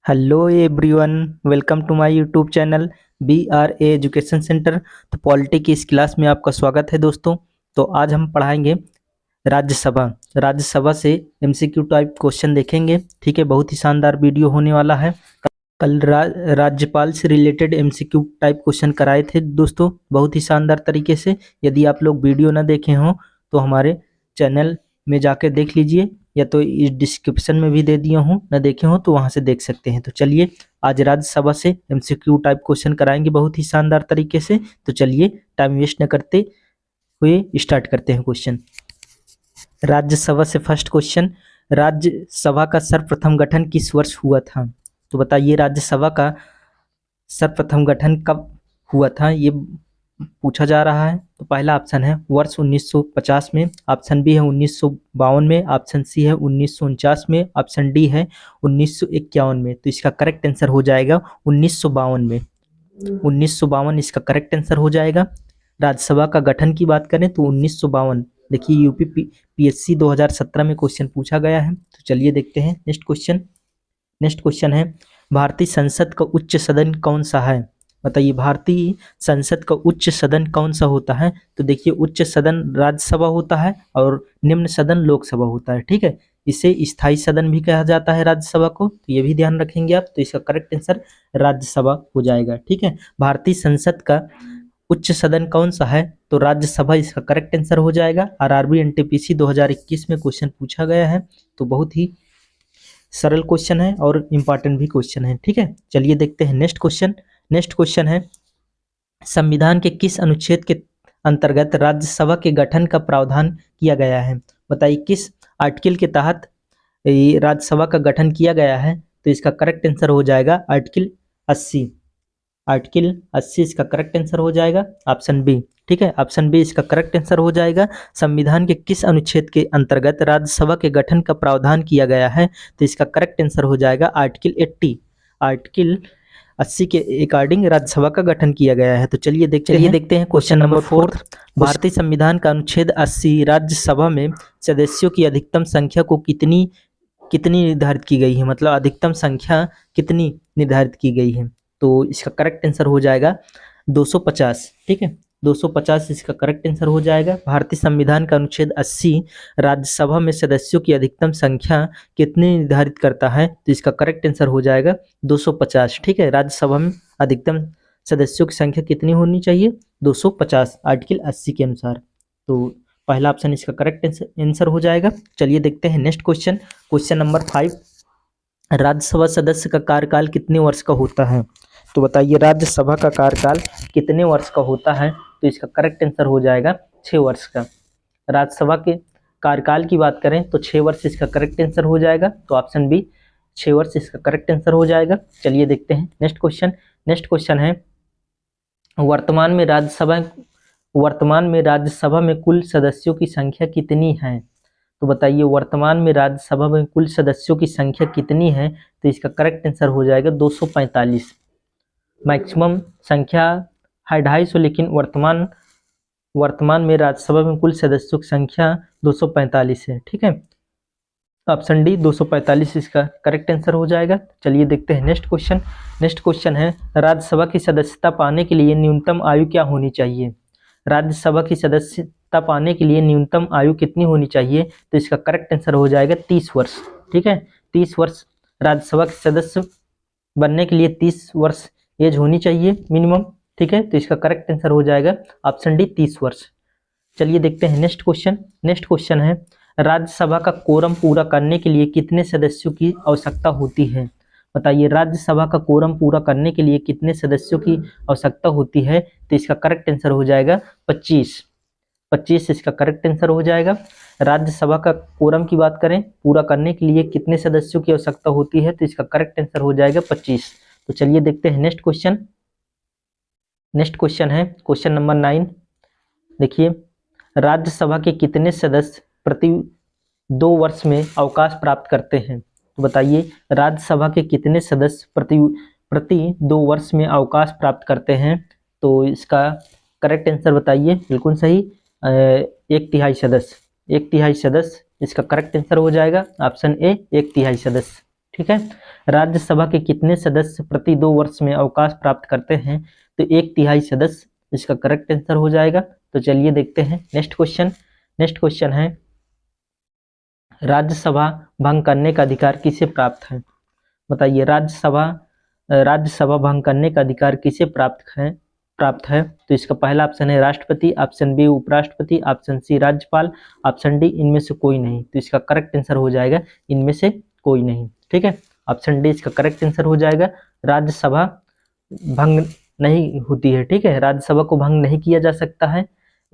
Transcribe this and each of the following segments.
Hello everyone, welcome to my YouTube channel BRA education centre. तो polity की इस class में आपका स्वागत है दोस्तों। तो आज हम पढ़ाएंगे राज्यसभा। राज्यसभा से MCQ टाइप क्वेश्चन देखेंगे। ठीक है, बहुत ही शानदार वीडियो होने वाला है। कल राज्यपाल से रिलेटेड MCQ टाइप क्वेश्चन कराए थे दोस्तों, बहुत ही शानदार तरीके से। यदि आप लोग वीडियो ना देखे हों तो हमारे चैनल में जाकर देख लीजिए, या तो इस डिस्क्रिप्शन में भी दे दिया हूँ, ना देखे हो तो वहां से देख सकते हैं। तो चलिए आज राज्यसभा से MCQ टाइप क्वेश्चन कराएंगे बहुत ही शानदार तरीके से। तो चलिए टाइम वेस्ट न करते हुए स्टार्ट करते हैं क्वेश्चन। राज्यसभा से फर्स्ट क्वेश्चन, राज्यसभा का सर्वप्रथम गठन किस वर्ष हुआ था? तो बताइए राज्यसभा का सर्वप्रथम गठन कब हुआ था, ये पूछा जा रहा है। तो पहला ऑप्शन है वर्ष 1950 में, ऑप्शन बी है 1952 में, ऑप्शन सी है 1949 में, ऑप्शन डी है 1951 में। तो इसका करेक्ट आंसर हो जाएगा 1952 में। 1952 इसका करेक्ट आंसर हो जाएगा। राज्यसभा का गठन की बात करें तो 1952। देखिए यूपी PSC 2017 में क्वेश्चन पूछा गया है। तो चलिए देखते हैं नेक्स्ट क्वेश्चन। नेक्स्ट क्वेश्चन है भारतीय संसद का उच्च सदन कौन सा है? बताइए भारतीय संसद का उच्च सदन कौन सा होता है? तो देखिए उच्च सदन राज्यसभा होता है और निम्न सदन लोकसभा होता है। ठीक है, इसे स्थायी सदन भी कहा जाता है राज्यसभा को, तो ये भी ध्यान रखेंगे आप। तो इसका करेक्ट आंसर राज्यसभा हो जाएगा। ठीक है, भारतीय संसद का उच्च सदन कौन सा है? तो राज्यसभा इसका करेक्ट आंसर हो जाएगा। RRB NTPC 2021 में क्वेश्चन पूछा गया है। तो बहुत ही सरल क्वेश्चन है और इम्पॉर्टेंट भी क्वेश्चन है। ठीक है, चलिए देखते हैं नेक्स्ट क्वेश्चन। नेक्स्ट क्वेश्चन है संविधान के किस अनुच्छेद के अंतर्गत राज्यसभा के गठन का प्रावधान किया गया है? बताइए किस आर्टिकल के तहत ये राज्यसभा का गठन किया गया है? तो इसका करेक्ट आंसर हो जाएगा आर्टिकल 80। आर्टिकल 80 इसका करेक्ट आंसर हो जाएगा, ऑप्शन बी। ठीक है, ऑप्शन बी इसका करेक्ट आंसर हो जाएगा। संविधान के किस अनुच्छेद के अंतर्गत राज्यसभा के गठन का प्रावधान किया गया है? तो इसका करेक्ट आंसर हो जाएगा आर्टिकल 80। आर्टिकल 80 के अकॉर्डिंग राज्यसभा का गठन किया गया है। तो चलिए देखते हैं क्वेश्चन नंबर 4। भारतीय संविधान का अनुच्छेद 80 राज्यसभा में सदस्यों की अधिकतम संख्या को कितनी कितनी निर्धारित की गई है? मतलब अधिकतम संख्या कितनी निर्धारित की गई है? तो इसका करेक्ट आंसर हो जाएगा 250। ठीक है, 250 इसका करेक्ट आंसर हो जाएगा। भारतीय संविधान का अनुच्छेद 80 राज्यसभा में सदस्यों की अधिकतम संख्या कितनी निर्धारित करता है? तो इसका करेक्ट आंसर हो जाएगा 250। ठीक है, राज्यसभा में अधिकतम सदस्यों की संख्या कितनी होनी चाहिए? 250 आर्टिकल 80 के अनुसार। तो पहला ऑप्शन इसका करेक्ट आंसर हो जाएगा। चलिए देखते हैं next question. Question number 5, Rajya Sabha सदस्य का कार्यकाल कितने वर्ष का होता है? तो बताइए राज्यसभा का कार्यकाल कितने वर्ष का होता है? तो इसका करेक्ट आंसर हो जाएगा 6 वर्ष का। राज्यसभा के कार्यकाल की बात करें तो 6 वर्ष इसका करेक्ट आंसर हो जाएगा। तो ऑप्शन बी 6 वर्ष इसका करेक्ट आंसर हो जाएगा। चलिए देखते हैं नेक्स्ट क्वेश्चन। नेक्स्ट क्वेश्चन है वर्तमान में राज्यसभा में कुल सदस्यों की संख्या कितनी है? तो बताइए वर्तमान में राज्यसभा में कुल सदस्यों की संख्या कितनी है? तो इसका करेक्ट आंसर हो जाएगा 245। मैक्सिमम संख्या है 250, लेकिन वर्तमान में राज्यसभा में कुल सदस्यों की संख्या 245 है। ठीक है, ऑप्शन डी 245 इसका करेक्ट आंसर हो जाएगा। चलिए देखते हैं नेक्स्ट क्वेश्चन। नेक्स्ट क्वेश्चन है राज्यसभा की सदस्यता पाने के लिए न्यूनतम आयु क्या होनी चाहिए? राज्यसभा की सदस्यता पाने के लिए न्यूनतम आयु कितनी होनी चाहिए? तो इसका करेक्ट आंसर हो जाएगा 30 वर्ष। ठीक है, 30 वर्ष राज्यसभा के सदस्य बनने के लिए 30 वर्ष एज होनी चाहिए मिनिमम। ठीक है, तो इसका करेक्ट आंसर हो जाएगा ऑप्शन डी 30 वर्ष। चलिए देखते हैं नेक्स्ट क्वेश्चन। नेक्स्ट क्वेश्चन है राज्यसभा का कोरम पूरा करने के लिए कितने सदस्यों की आवश्यकता होती है? बताइए राज्यसभा का कोरम पूरा करने के लिए कितने सदस्यों की आवश्यकता होती है? तो इसका करेक्ट आंसर हो जाएगा 25। 25 इसका करेक्ट आंसर हो जाएगा। राज्यसभा का कोरम की बात करें पूरा करने के लिए कितने सदस्यों की आवश्यकता होती है? तो इसका करेक्ट आंसर हो जाएगा 25। तो चलिए देखते हैं नेक्स्ट क्वेश्चन। नेक्स्ट क्वेश्चन है क्वेश्चन नंबर 9। देखिए राज्यसभा के कितने सदस्य प्रति 2 वर्ष में अवकाश प्राप्त करते हैं? तो बताइए राज्यसभा के कितने सदस्य प्रति 2 वर्ष में अवकाश प्राप्त करते हैं? तो इसका करेक्ट आंसर बताइए। बिल्कुल सही, 1/3 सदस्य। 1/3 सदस्य इसका करेक्ट आंसर हो जाएगा, ऑप्शन ए 1/3 सदस्य। ठीक है। राज्यसभा के कितने सदस्य प्रति 2 वर्ष में अवकाश प्राप्त करते हैं? तो 1/3 सदस्य इसका करेक्ट आंसर हो जाएगा। तो चलिए देखते हैं नेक्स्ट क्वेश्चन। नेक्स्ट क्वेश्चन है, राज्यसभा भंग करने का अधिकार किसे प्राप्त है? बताइए, राज्यसभा भंग करने का अधिकार किसे प्राप्त है? तो इसका पहला ऑप्शन है राष्ट्रपति, ऑप्शन बी उपराष्ट्रपति, ऑप्शन सी राज्यपाल, ऑप्शन डी इनमें से कोई नहीं। तो इसका करेक्ट आंसर हो जाएगा इनमें से कोई नहीं। ठीक है, ऑप्शन डी इसका करेक्ट आंसर हो जाएगा। राज्यसभा भंग नहीं होती है। ठीक है, राज्यसभा को भंग नहीं किया जा सकता है,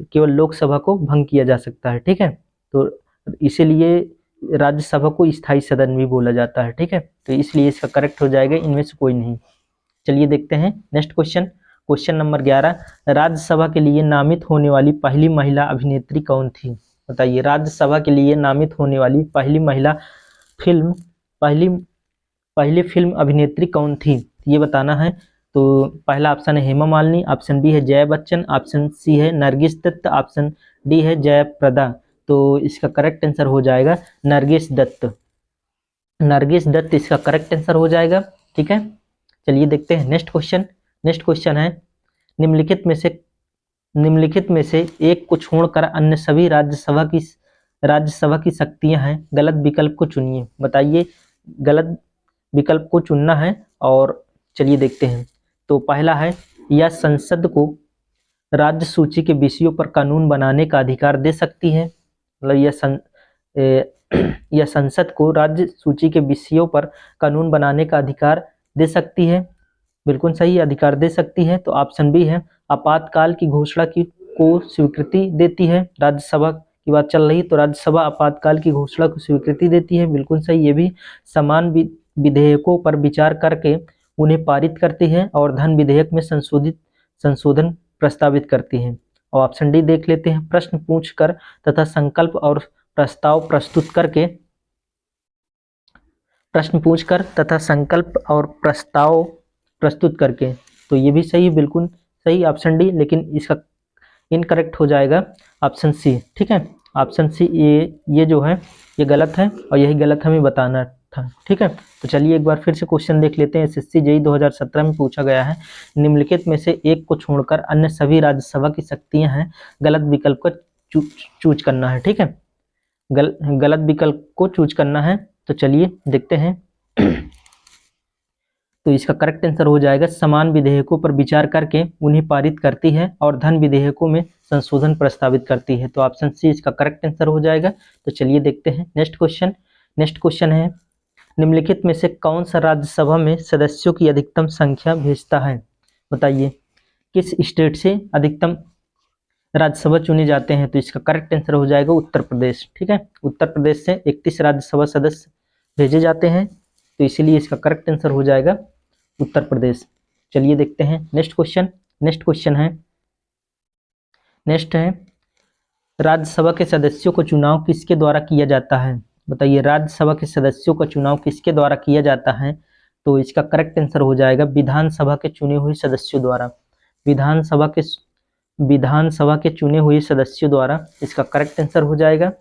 केवल लोकसभा को भंग किया जा सकता है। ठीक है, तो इसीलिए राज्यसभा को स्थायी सदन भी बोला जाता है। ठीक है, तो इसलिए इसका करेक्ट हो जाएगा इनमें से कोई नहीं। चलिए देखते हैं next question. Question number 11, Rajya Sabha के लिए नामित होने वाली पहली महिला अभिनेत्री कौन थी? बताइए, राज्यसभा के लिए नामित होने वाली पहली फिल्म अभिनेत्री कौन थी, ये बताना है। तो पहला ऑप्शन है हेमा मालिनी, ऑप्शन बी है जया बच्चन, ऑप्शन सी है नरगिस दत्त, ऑप्शन डी है जयप्रदा। तो इसका करेक्ट आंसर हो जाएगा नरगिस दत्त। नरगिस दत्त इसका करेक्ट आंसर हो जाएगा। ठीक है, चलिए देखते हैं नेक्स्ट क्वेश्चन। नेक्स्ट क्वेश्चन है, निम्नलिखित में से एक को छोड़कर अन्य सभी राज्यसभा की शक्तियां हैं, गलत विकल्प को चुनिए। बताइए, गलत विकल्प को चुनना है और चलिए देखते हैं। तो पहला है, यह संसद को राज्य सूची के विषयों पर कानून बनाने का अधिकार दे सकती है। मतलब यह संसद को राज्य सूची के विषयों पर कानून बनाने का अधिकार दे सकती है। बिल्कुल सही, अधिकार दे सकती है। तो ऑप्शन बी है, आपातकाल की घोषणा को स्वीकृति देती है। राज्यसभा की बात चल रही, तो राज्यसभा आपातकाल की घोषणा को स्वीकृति देती है। बिल्कुल सही, ये भी समान विधेयकों पर विचार करके उन्हें पारित करती है और धन विधेयक में संशोधन प्रस्तावित करती है। और ऑप्शन डी देख लेते हैं, प्रश्न पूछकर तथा संकल्प और प्रस्ताव प्रस्तुत करके, प्रश्न पूछकर तथा संकल्प और प्रस्ताव प्रस्तुत करके। तो ये भी सही, बिल्कुल सही ऑप्शन डी, लेकिन इसका इनकरेक्ट हो जाएगा ऑप्शन सी। ठीक है, ऑप्शन सी ये जो है ये गलत है और यही गलत हमें बताना था। ठीक है, तो चलिए एक बार फिर से क्वेश्चन देख लेते हैं। एसएससी जेईई 2017 में पूछा गया है, निम्नलिखित में से एक को छोड़कर अन्य सभी राज्यसभा की शक्तियां हैं, गलत विकल्प का चूज करना है। ठीक है, गलत विकल्प को चूज करना है। तो चलिए देखते हैं। तो इसका करेक्ट आंसर हो जाएगा, समान विधेयकों पर विचार करके उन्हें पारित करती है और धन विधेयकों में संशोधन प्रस्तावित करती है। तो ऑप्शन सी इसका करेक्ट आंसर हो जाएगा। तो चलिए देखते हैं नेक्स्ट क्वेश्चन। नेक्स्ट क्वेश्चन है, निम्नलिखित में से कौन सा राज्यसभा में सदस्यों की अधिकतम संख्या भेजता है? बताइए, किस स्टेट से अधिकतम राज्यसभा चुने जाते हैं? तो इसका करेक्ट आंसर हो जाएगा उत्तर प्रदेश। ठीक है, उत्तर प्रदेश से 31 राज्यसभा सदस्य भेजे जाते हैं, तो इसीलिए इसका करेक्ट आंसर हो जाएगा उत्तर प्रदेश। चलिए देखते हैं नेक्स्ट क्वेश्चन। नेक्स्ट क्वेश्चन है, नेक्स्ट है, राज्यसभा के सदस्यों का चुनाव किसके द्वारा किया जाता है? बताइए, राज्यसभा के सदस्यों का चुनाव किसके द्वारा किया जाता है? तो इसका करेक्ट आंसर हो जाएगा विधानसभा के चुने हुए सदस्यों द्वारा। विधानसभा के चुने हुए सदस्यों द्वारा इसका करेक्ट आंसर हो जाएगा।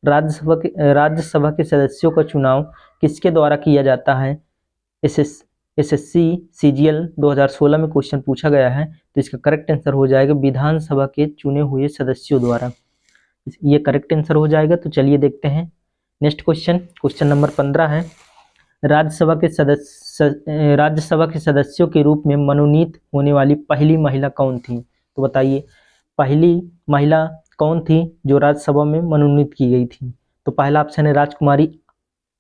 राज्यसभा के सदस्यों का चुनाव किसके द्वारा किया जाता है? एसएससी सीजीएल 2016 में क्वेश्चन पूछा गया है, तो इसका करेक्ट आंसर हो जाएगा विधानसभा के चुने हुए सदस्यों द्वारा। ये करेक्ट आंसर हो जाएगा। तो चलिए देखते हैं नेक्स्ट क्वेश्चन। क्वेश्चन नंबर 15 है, राज्यसभा के सदस्यों के रूप में मनोनीत होने वाली पहली महिला कौन थी? तो बताइए, पहली महिला कौन थी जो राज्यसभा में मनोनीत की गई थी? तो पहला ऑप्शन है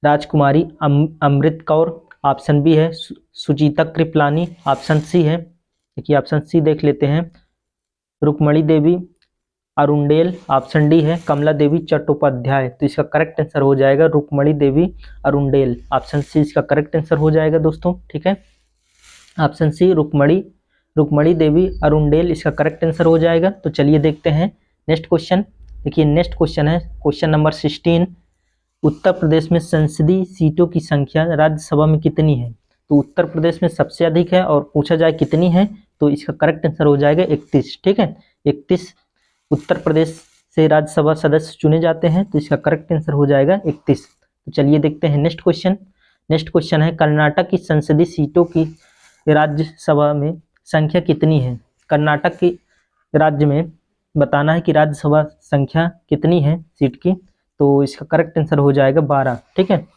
राजकुमारी अमृत कौर, ऑप्शन बी है सुजीता कृपलानी, ऑप्शन सी है, देखिए ऑप्शन सी देख लेते हैं, रुक्मणी देवी अरुंडेल, ऑप्शन डी है कमला देवी चट्टोपाध्याय। तो इसका करेक्ट आंसर हो जाएगा रुक्मणी देवी अरुंडेल। ऑप्शन सी इसका करेक्ट आंसर हो जाएगा दोस्तों। ठीक है, ऑप्शन सी रुक्मणी देवी अरुंडेल इसका करेक्ट आंसर हो जाएगा। तो चलिए देखते हैं नेक्स्ट क्वेश्चन। देखिए नेक्स्ट क्वेश्चन है क्वेश्चन नंबर 16, उत्तर प्रदेश में संसदीय सीटों की संख्या राज्यसभा में कितनी है? तो उत्तर प्रदेश में सबसे अधिक है और पूछा जाए कितनी है, तो इसका करेक्ट आंसर हो जाएगा 31। ठीक है, 31 उत्तर प्रदेश से राज्यसभा सदस्य चुने जाते हैं, तो इसका करेक्ट आंसर हो जाएगा 31। तो चलिए देखते हैं नेक्स्ट क्वेश्चन। नेक्स्ट क्वेश्चन है कर्नाटक की संसदीय सीटों की राज्यसभा में संख्या कितनी है। कर्नाटक की राज्य में बताना है कि राज्यसभा संख्या कितनी है सीट की। तो इसका करेक्ट आंसर हो जाएगा 12। ठीक है,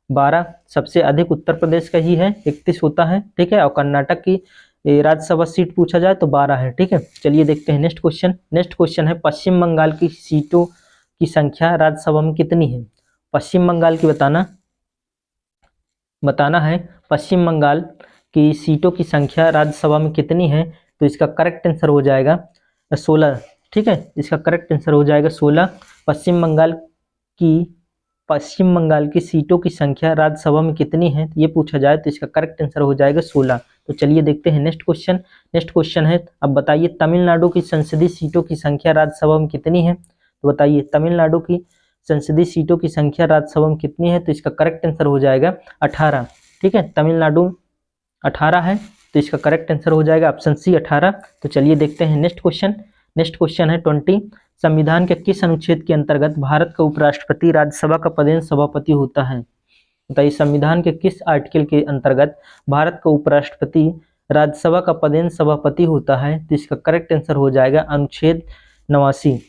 12। सबसे अधिक उत्तर प्रदेश का ही है, 31 होता है। ठीक है, और कर्नाटक की राज्यसभा सीट पूछा जाए तो 12 है। ठीक है, चलिए देखते हैं नेक्स्ट क्वेश्चन। नेक्स्ट क्वेश्चन है पश्चिम बंगाल की सीटों की संख्या राज्यसभा में कितनी है। पश्चिम बंगाल की बताना है पश्चिम बंगाल की सीटों की संख्या राज्यसभा में कितनी है। तो इसका करेक्ट आंसर हो जाएगा 16। ठीक है, इसका करेक्ट आंसर हो जाएगा 16। पश्चिम बंगाल की सीटों की संख्या राज्यसभा में कितनी है ये पूछा जाए तो इसका करेक्ट आंसर हो जाएगा 16। तो चलिए देखते हैं नेक्स्ट क्वेश्चन। नेक्स्ट क्वेश्चन है अब बताइए तमिलनाडु की संसदीय सीटों की संख्या राज्यसभा में कितनी है। तो बताइए तमिलनाडु की संसदीय सीटों की संख्या राज्यसभा में कितनी है। तो इसका करेक्ट आंसर हो जाएगा 18। ठीक है, तमिलनाडु 18 है, तो इसका करेक्ट आंसर हो जाएगा ऑप्शन सी 18। तो चलिए देखते हैं नेक्स्ट क्वेश्चन। नेक्स्ट क्वेश्चन है 20। संविधान के किस अनुच्छेद के अंतर्गत भारत का उपराष्ट्रपति राज्यसभा का पदेन सभापति होता है। बताइए संविधान के किस आर्टिकल के अंतर्गत भारत का उपराष्ट्रपति राज्यसभा का पदेन सभापति होता है। तो इसका करेक्ट आंसर हो जाएगा अनुच्छेद 89।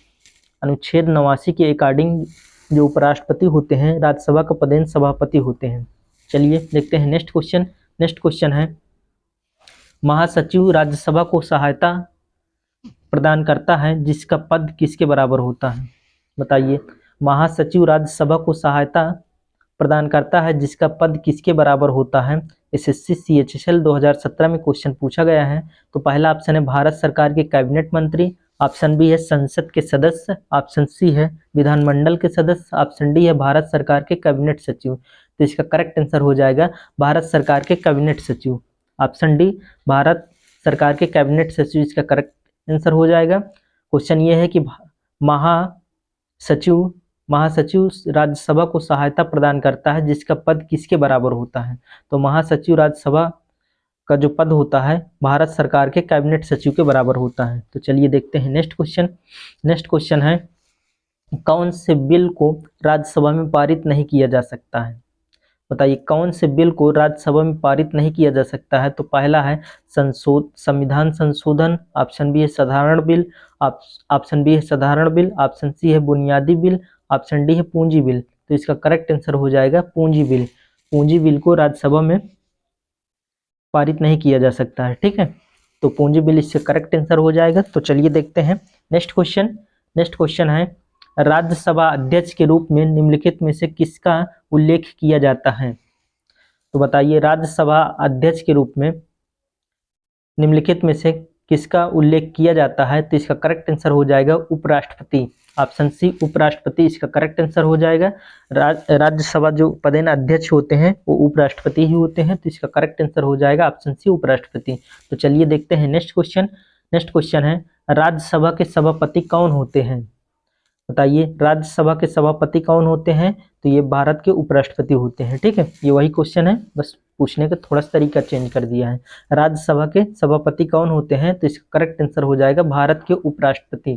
अनुच्छेद 89 के अकॉर्डिंग जो उपराष्ट्रपति होते हैं राज्यसभा का पदेन सभापति होते हैं। चलिए देखते हैं नेक्स्ट क्वेश्चन। नेक्स्ट क्वेश्चन है महासचिव राज्यसभा को सहायता प्रदान करता है जिसका पद किसके बराबर होता है। बताइए महासचिव राज्यसभा को सहायता प्रदान करता है जिसका पद किसके बराबर होता है। एसएससी CHSL 2017 में क्वेश्चन पूछा गया है। तो पहला ऑप्शन है भारत सरकार के कैबिनेट मंत्री, ऑप्शन बी है संसद के सदस्य, ऑप्शन सी है विधानमंडल के सदस्य, ऑप्शन डी है भारत सरकार के कैबिनेट सचिव। तो इसका करेक्ट आंसर हो जाएगा भारत सरकार के कैबिनेट सचिव। ऑप्शन डी भारत सरकार के कैबिनेट सचिव इसका करेक्ट आंसर हो जाएगा। क्वेश्चन ये है कि महासचिव राज्यसभा को सहायता प्रदान करता है जिसका पद किसके बराबर होता है। तो महासचिव राज्यसभा का जो पद होता है भारत सरकार के कैबिनेट सचिव के बराबर होता है। तो चलिए देखते हैं नेक्स्ट क्वेश्चन। नेक्स्ट क्वेश्चन है कौन से बिल को राज्यसभा में पारित नहीं किया जा सकता है। बताइए कौन से बिल को राज्यसभा में पारित नहीं किया जा सकता है। तो पहला है संविधान संशोधन, ऑप्शन बी है साधारण बिल, ऑप्शन बी है साधारण बिल, ऑप्शन सी है बुनियादी बिल, ऑप्शन डी है पूंजी बिल। तो इसका करेक्ट आंसर हो जाएगा पूंजी बिल। पूंजी बिल को राज्यसभा में पारित नहीं किया जा सकता है। ठीक है, तो पूंजी बिल इससे करेक्ट आंसर हो जाएगा। तो चलिए देखते हैं नेक्स्ट क्वेश्चन। नेक्स्ट क्वेश्चन है राज्यसभा अध्यक्ष के रूप में निम्नलिखित में से किसका उल्लेख किया जाता है। तो बताइए राज्यसभा अध्यक्ष के रूप में निम्नलिखित में से किसका उल्लेख किया जाता है। तो इसका करेक्ट आंसर हो जाएगा उपराष्ट्रपति, ऑप्शन सी उपराष्ट्रपति इसका करेक्ट आंसर हो जाएगा। राज्यसभा जो पदेन अध्यक्ष होते हैं वो उपराष्ट्रपति ही होते हैं। तो इसका करेक्ट आंसर हो जाएगा ऑप्शन सी उपराष्ट्रपति। तो चलिए देखते हैं नेक्स्ट क्वेश्चन। नेक्स्ट क्वेश्चन है राज्यसभा के सभापति कौन होते हैं। बताइए राज्यसभा के सभापति कौन होते हैं। तो ये भारत के उपराष्ट्रपति होते हैं। ठीक है, ये वही क्वेश्चन है, बस पूछने का थोड़ा सा तरीका चेंज कर दिया है। राज्यसभा के सभापति कौन होते हैं। तो इसका करेक्ट आंसर हो जाएगा भारत के उपराष्ट्रपति।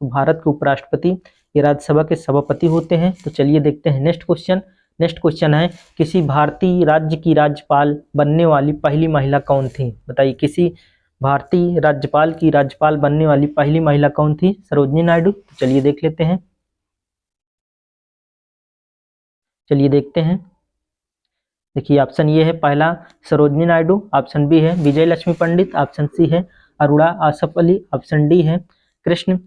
तो भारत के उपराष्ट्रपति ये राज्यसभा के सभापति होते हैं। तो चलिए देखते हैं नेक्स्ट क्वेश्चन। नेक्स्ट क्वेश्चन है किसी भारतीय राज्य की राज्यपाल बनने वाली पहली महिला कौन थी। बताइए किसी भारतीय राज्यपाल की राज्यपाल बनने वाली पहली महिला कौन थी। सरोजिनी नायडू। तो चलिए देख लेते हैं। चलिए देखते हैं। देखिए ऑप्शन ये है पहला सरोजिनी नायडू, ऑप्शन बी है विजय लक्ष्मी पंडित, ऑप्शन सी है अरुणा आसफ अली, ऑप्शन डी है कृष्ण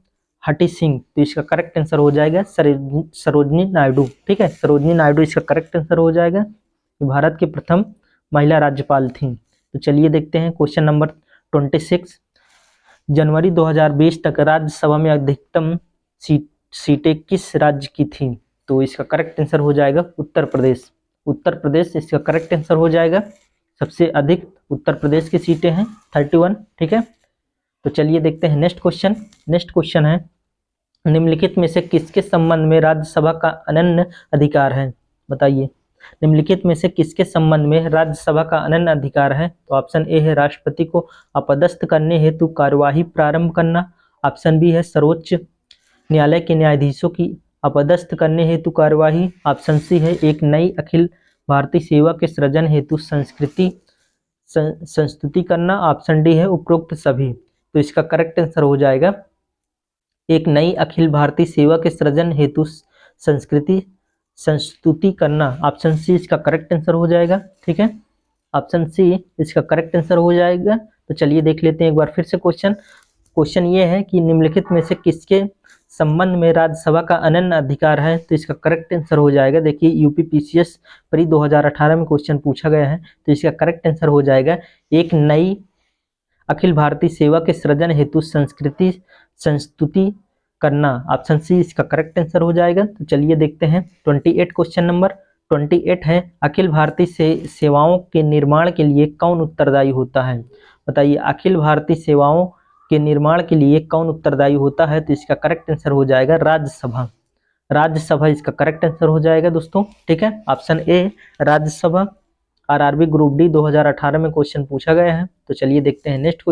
हटी सिंह। तो इसका करेक्ट आंसर हो जाएगा सरोजिनी नायडू। ठीक है, सरोजिनी नायडू इसका करेक्ट आंसर हो जाएगा। भारत की प्रथम महिला राज्यपाल थी। तो चलिए देखते हैं क्वेश्चन नंबर 26। जनवरी 2020 तक राज्यसभा में अधिकतम सीटें किस राज्य की थी। तो इसका करेक्ट आंसर हो जाएगा उत्तर प्रदेश। उत्तर प्रदेश इसका करेक्ट आंसर हो जाएगा। सबसे अधिक उत्तर प्रदेश की सीटें हैं 31। ठीक है, तो चलिए देखते हैं नेक्स्ट क्वेश्चन। नेक्स्ट क्वेश्चन है निम्नलिखित में से किसके संबंध में राज्यसभा का अनन्य अधिकार है। बताइए निम्नलिखित में से किसके संबंध में राज्यसभा का अनन्य अधिकार है। तो ऑप्शन ए है राष्ट्रपति को अपदस्थ करने हेतु कार्यवाही प्रारंभ करना, ऑप्शन बी है सर्वोच्च न्यायालय के न्यायाधीशों की अपदस्थ करने हेतु कार्यवाही, ऑप्शन सी है एक नई अखिल भारतीय सेवा के सृजन हेतु संस्तुति करना। ऑप्शन डी है उपरोक्त सभी। तो इसका करेक्ट आंसर हो जाएगा एक नई अखिल भारतीय सेवा के सृजन हेतु संस्तुति करना। ऑप्शन सी इसका करेक्ट आंसर हो जाएगा। ठीक है, ऑप्शन सी इसका करेक्ट आंसर हो जाएगा। तो चलिए देख लेते हैं एक बार फिर से क्वेश्चन ये है कि निम्नलिखित में से किसके संबंध में राज्यसभा का अनन्य अधिकार है। तो इसका करेक्ट आंसर हो जाएगा, देखिए यूपीपीसीएस प्री 2018 में क्वेश्चन पूछा गया है। तो इसका करेक्ट आंसर हो जाएगा एक नई अखिल भारतीय सेवा के सृजन हेतु संस्तुति करना। ऑप्शन सी इसका करेक्ट आंसर हो जाएगा। तो चलिए देखते हैं 28 क्वेश्चन नंबर 28 है अखिल भारतीय सेवाओं के निर्माण के लिए कौन उत्तरदायी होता है। बताइए अखिल भारतीय सेवाओं के निर्माण के लिए कौन उत्तरदायी होता है। तो इसका करेक्ट आंसर हो जाएगा राज्यसभा। राज्यसभा इसका करेक्ट आंसर हो जाएगा दोस्तों। ठीक है, option A Rajya Sabha. RRB group D 2018 में क्वेश्चन पूछा गया है। तो चलिए देखते हैं नेक्स्ट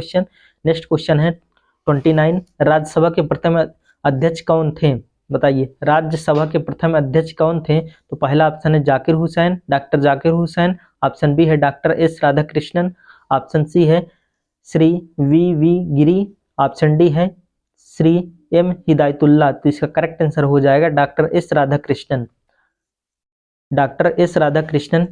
क्वेश्चन है 29। राज्यसभा के प्रथम अध्यक्ष कौन थे। बताइए राज्यसभा के प्रथम अध्यक्ष कौन थे। तो पहला ऑप्शन है Zakir Hussain, doctor Zakir Hussain. Option B है doctor S Radhakrishnan. Option C है Shri V Giri. Option D है श्री एम हिदायतुल्लाह। तो इसका करेक्ट आंसर हो जाएगा doctor S Radhakrishnan. Doctor S Radhakrishnan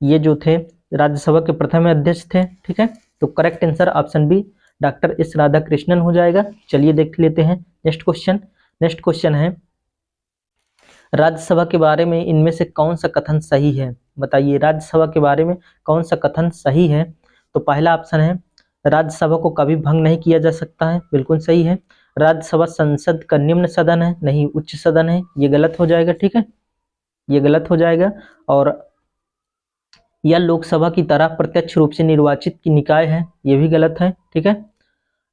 ये जो थे राज्यसभा के प्रथम अध्यक्ष थे। ठीक है, तो correct answer option B doctor S Radhakrishnan हो जाएगा। चलिए देख लेते हैं नेक्स्ट क्वेश्चन है राज्यसभा के बारे में इनमें से कौन सा कथन सही है। बताइए राज्यसभा के बारे में कौन सा कथन सही है। तो पहला ऑप्शन है राज्यसभा को कभी भंग नहीं किया जा सकता है, बिल्कुल सही है। राज्यसभा संसद का निम्न सदन है, नहीं उच्च सदन है, ये गलत हो जाएगा। ठीक है, ये गलत हो जाएगा। और यह लोकसभा की तरह प्रत्यक्ष रूप से निर्वाचित की निकाय है, ये भी गलत है। ठीक है,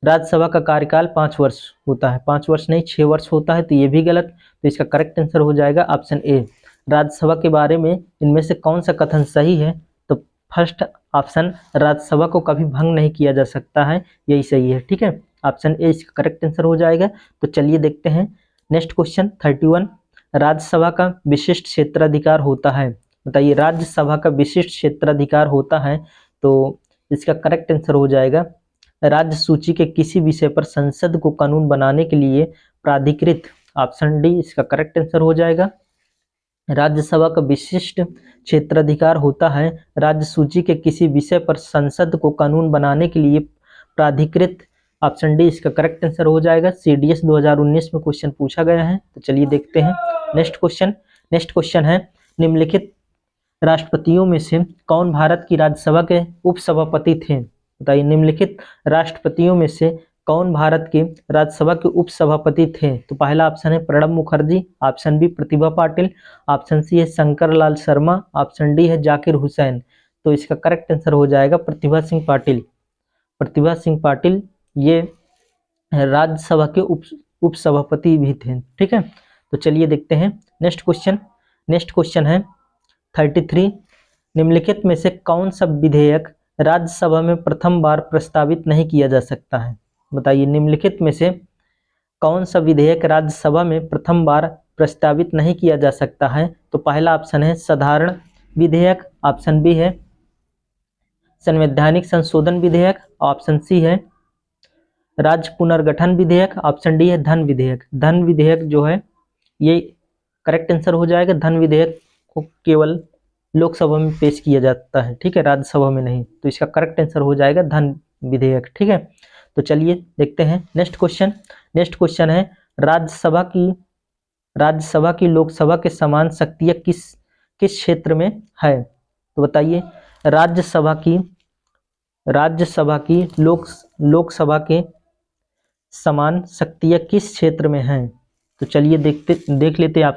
राज्यसभा का कार्यकाल 5 वर्ष होता है, 5 वर्ष नहीं 6 वर्ष होता है, तो ये भी गलत। तो इसका करेक्ट आंसर हो जाएगा ऑप्शन ए। राज्यसभा के बारे में इनमें से कौन सा कथन सही है। तो फर्स्ट ऑप्शन राज्यसभा को कभी भंग नहीं किया जा सकता है, यही सही है। ठीक है, ऑप्शन ए इसका करेक्ट आंसर हो जाएगा। तो चलिए देखते हैं नेक्स्ट क्वेश्चन 31। राज्यसभा का विशिष्ट क्षेत्राधिकार होता है। बताइए राज्यसभा का विशिष्ट क्षेत्राधिकार होता है। तो इसका करेक्ट आंसर हो जाएगा राज्य सूची के किसी विषय पर संसद को कानून बनाने के लिए प्राधिकृत। ऑप्शन डी इसका करेक्ट आंसर हो जाएगा। राज्यसभा का विशिष्ट क्षेत्राधिकार होता है राज्य सूची के किसी विषय पर संसद को कानून बनाने के लिए प्राधिकृत। ऑप्शन डी इसका करेक्ट आंसर हो जाएगा। सीडीएस 2019 में क्वेश्चन पूछा गया है। तो चलिए देखते हैं नेक्स्ट क्वेश्चन है निम्नलिखित राष्ट्रपतियों में से कौन भारत की राज्यसभा के उपसभापति थे। बताइए निम्नलिखित राष्ट्रपतियों में से कौन भारत के राज्यसभा के उपसभापति थे। तो पहला ऑप्शन है Pranab Mukherjee. Option B Pratibha Patil. Option C है शंकर लाल शर्मा। ऑप्शन डी है जाकिर हुसैन। तो इसका करेक्ट आंसर हो जाएगा प्रतिभा सिंह पाटिल। प्रतिभा सिंह पाटिल ये राज्यसभा के उपसभापति भी थे। ठीक है, तो चलिए देखते हैं नेक्स्ट क्वेश्चन है 33। निम्नलिखित में से कौन सा विधेयक राज्यसभा में प्रथम बार प्रस्तावित नहीं किया जा सकता है। बताइए निम्नलिखित में से कौन सा विधेयक राज्यसभा में प्रथम बार प्रस्तावित नहीं किया जा सकता है। तो पहला ऑप्शन है साधारण विधेयक। ऑप्शन बी है संवैधानिक संशोधन विधेयक। ऑप्शन सी है राज्य पुनर्गठन विधेयक। ऑप्शन डी है धन विधेयक। धन विधेयक जो है ये करेक्ट आंसर हो जाएगा। धन विधेयक को केवल लोकसभा में पेश किया जाता है, ठीक है, राज्यसभा में नहीं। तो इसका करेक्ट आंसर हो जाएगा धन विधेयक। ठीक है, तो चलिए देखते हैं नेक्स्ट क्वेश्चन है राज्यसभा की लोकसभा के समान शक्तियां किस क्षेत्र में है। तो बताइए राज्यसभा की लोकसभा के समान शक्तियां किस क्षेत्र में हैं। तो चलिए देख लेते हैं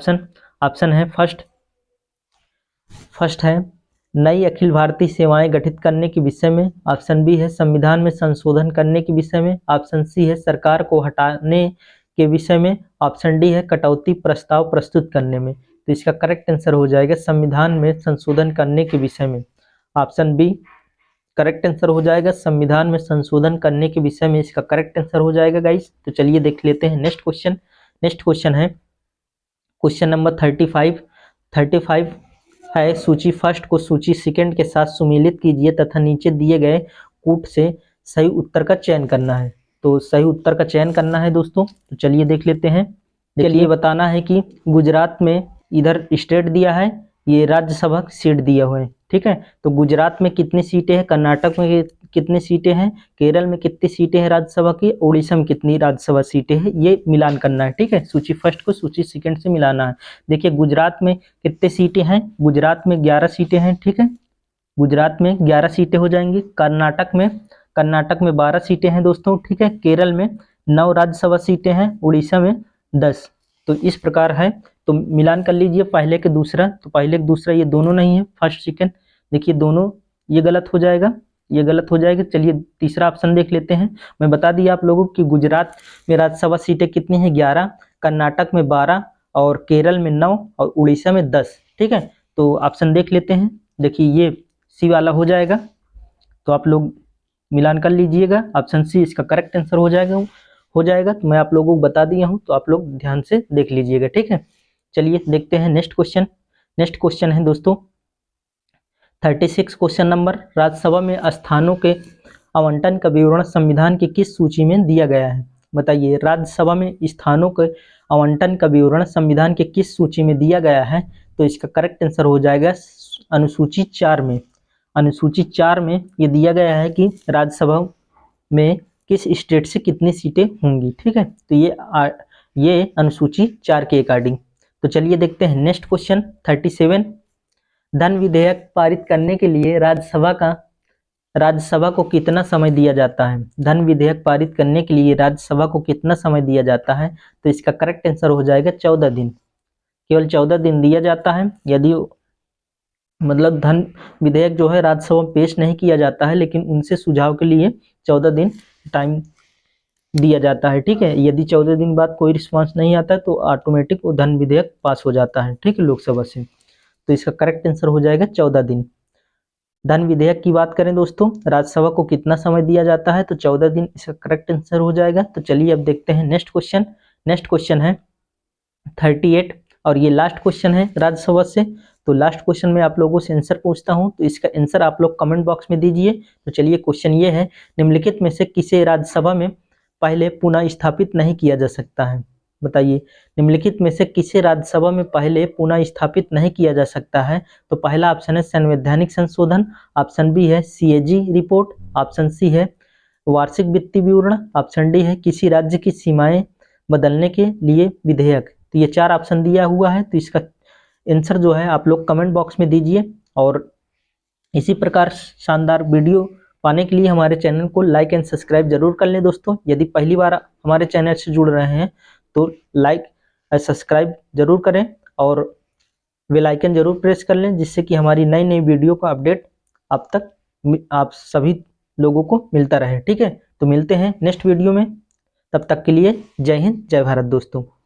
ऑप्शन है फर्स्ट है नई अखिल भारतीय सेवाएं गठित करने के विषय में। ऑप्शन बी है संविधान में संशोधन करने के विषय में। ऑप्शन सी है सरकार को हटाने के विषय में। ऑप्शन डी है कटौती प्रस्ताव प्रस्तुत करने में। तो इसका करेक्ट आंसर हो जाएगा संविधान में संशोधन करने के विषय में। ऑप्शन बी करेक्ट आंसर हो जाएगा संविधान में संशोधन करने के विषय में, इसका करेक्ट आंसर हो जाएगा गाइस। तो चलिए देख लेते हैं नेक्स्ट क्वेश्चन है क्वेश्चन नंबर 35। है सूची फर्स्ट को सूची सेकंड के साथ सुमेलित कीजिए तथा नीचे दिए गए कूट से सही उत्तर का चयन करना है। तो सही उत्तर का चयन करना है दोस्तों, तो चलिए देख लेते हैं। चलिए बताना है कि गुजरात में इधर स्टेट दिया है, ये राज्यसभा सीट दिए हुए हैं, ठीक है। तो गुजरात में कितनी सीटें हैं, कर्नाटक में कितनी सीटें हैं, केरल में कितनी सीटें हैं राज्यसभा की, उड़ीसा में कितनी राज्यसभा सीटें हैं, ये मिलान करना है, ठीक है। सूची फर्स्ट को सूची सेकंड से मिलाना है। देखिए गुजरात में कितनी सीटें हैं, गुजरात में 11 सीटें हैं, ठीक है। गुजरात में 11 सीटें हो जाएंगी। कर्नाटक में 12 सीटें हैं दोस्तों, ठीक है। केरल में 9 राज्यसभा सीटें हैं, उड़ीसा में 10। तो इस प्रकार है। तो मिलान कर लीजिए पहले के दूसरा, तो पहले के दूसरा ये दोनों नहीं है, फर्स्ट सेकंड देखिए दोनों, ये गलत हो जाएगा, ये गलत हो जाएगा। चलिए तीसरा ऑप्शन देख लेते हैं। मैं बता दिया आप लोगों को कि गुजरात में राज्यसभा सीटें कितनी हैं, 11, कर्नाटक में 12 और केरल में 9 और उड़ीसा में 10, ठीक है। तो ऑप्शन देख लेते हैं। देखिए ये सी वाला हो जाएगा, तो आप लोग मिलान कर लीजिएगा। ऑप्शन सी इसका करेक्ट आंसर हो जाएगा। तो मैं आप लोगों को बता दिया हूं, तो आप लोग ध्यान से देख लीजिएगा, ठीक है। चलिए देखते हैं नेक्स्ट क्वेश्चन। नेक्स्ट क्वेश्चन है दोस्तों 36 क्वेश्चन नंबर, राज्यसभा में स्थानों के आवंटन का विवरण संविधान की किस सूची में दिया गया है। बताइए राज्यसभा में स्थानों के आवंटन का विवरण संविधान के किस सूची में दिया गया है। तो इसका करेक्ट आंसर हो जाएगा अनुसूची 4 में। अनुसूची 4 में ये दिया गया है कि राज्यसभा में किस स्टेट से कितनी सीटें होंगी, ठीक है। तो ये अनुसूची 4 के अकॉर्डिंग। तो चलिए देखते हैं नेक्स्ट क्वेश्चन 37। धन विधेयक पारित करने के लिए राज्यसभा को कितना समय दिया जाता है। धन विधेयक पारित करने के लिए राज्यसभा को कितना समय दिया जाता है। तो इसका करेक्ट आंसर हो जाएगा 14 दिन। केवल 14 दिन दिया जाता है। यदि मतलब धन विधेयक जो है राज्यसभा में पेश नहीं किया जाता है, लेकिन उनसे सुझाव के लिए 14 दिन टाइम दिया जाता है, ठीक है। यदि 14 दिन बाद कोई रिस्पांस नहीं आता है तो ऑटोमेटिक वो धन विधेयक पास हो जाता है, ठीक है, लोकसभा से। तो इसका करेक्ट आंसर हो जाएगा 14 दिन। धन विधेयक की बात करें दोस्तों, राज्यसभा को कितना समय दिया जाता है, तो 14 दिन इसका करेक्ट आंसर हो जाएगा। तो चलिए अब देखते हैं नेक्स्ट क्वेश्चन। नेक्स्ट क्वेश्चन है 38 और ये लास्ट क्वेश्चन है राज्यसभा से। तो लास्ट क्वेश्चन में आप लोगों से आंसर पूछता हूं, तो इसका आंसर आप लोग कमेंट बॉक्स में दीजिए। तो चलिए क्वेश्चन ये है, निम्नलिखित में से किसे राज्यसभा में पहले पुनः स्थापित नहीं किया जा सकता है। बताइए निम्नलिखित में से किसे राज्यसभा में पहले पुनः स्थापित नहीं किया जा सकता है। तो पहला ऑप्शन है संवैधानिक संशोधन, ऑप्शन बी है सीएजी रिपोर्ट, ऑप्शन सी है वार्षिक वित्तीय विवरण, ऑप्शन डी है किसी राज्य की सीमाएं बदलने के लिए विधेयक। तो ये 4 ऑप्शन दिया हुआ है। तो इसका आंसर जो है आप लोग कमेंट बॉक्स में दीजिए। और इसी प्रकार शानदार वीडियो पाने के लिए हमारे चैनल को लाइक एंड सब्सक्राइब जरूर कर लें दोस्तों। यदि पहली बार हमारे चैनल से जुड़ रहे हैं तो लाइक और सब्सक्राइब जरूर करें और बेल आइकन जरूर प्रेस कर लें, जिससे कि हमारी नई नई वीडियो का अपडेट आप सभी लोगों को मिलता रहे, ठीक है। तो मिलते हैं नेक्स्ट वीडियो में, तब तक के लिए जय हिंद जय भारत दोस्तों।